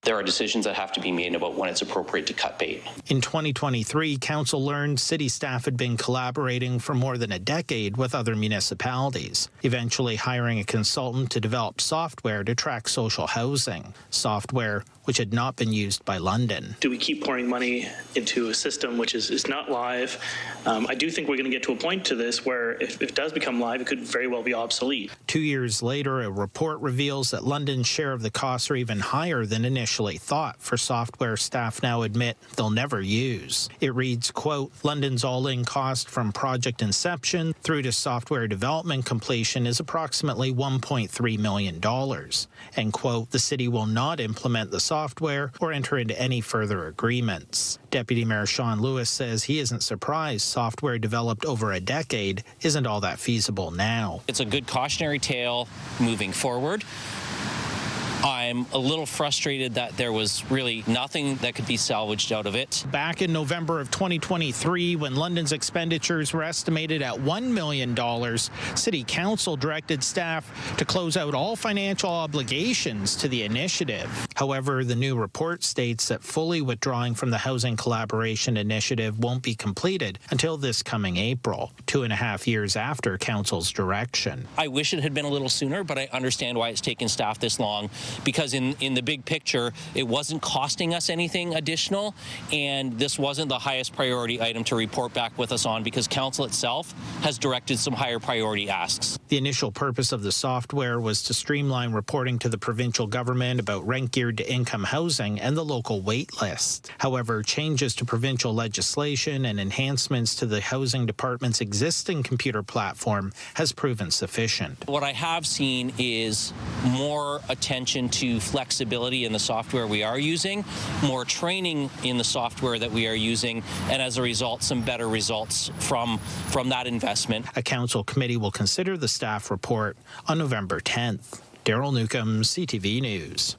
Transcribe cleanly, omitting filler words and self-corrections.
There are decisions that have to be made about when it's appropriate to cut bait. In 2023, council learned city staff had been collaborating for more than a decade with other municipalities, eventually hiring a consultant to develop software to track social housing, software which had not been used by London. Do we keep pouring money into a system which is not live? I do think we're going to get to a point to this where if it does become live, it could very well be obsolete. 2 years later, a report reveals that London's share of the costs are even higher than initially thought for software staff now admit they'll never use. It reads, quote, London's all-in cost from project inception through to software development completion is approximately $1.3 million. And, quote, the city will not implement the software or enter into any further agreements. Deputy Mayor Sean Lewis says he isn't surprised software developed over a decade isn't all that feasible now. It's a good cautionary tale moving forward. I'm a little frustrated that there was really nothing that could be salvaged out of it. Back in November of 2023, when London's expenditures were estimated at $1 million, City Council directed staff to close out all financial obligations to the initiative. However, the new report states that fully withdrawing from the Housing Collaboration Initiative won't be completed until this coming April, 2.5 years after Council's direction. I wish it had been a little sooner, but I understand why it's taken staff this long. Because in the big picture, it wasn't costing us anything additional, and this wasn't the highest priority item to report back with us on because council itself has directed some higher priority asks. The initial purpose of the software was to streamline reporting to the provincial government about rent geared to income housing and the local wait list. However, changes to provincial legislation and enhancements to the Housing Department's existing computer platform has proven sufficient. What I have seen is more attention to flexibility in the software we are using, more training in the software that we are using, and as a result, some better results from that investment. A council committee will consider the staff report on November 10th. Daryl Newcombe, CTV News.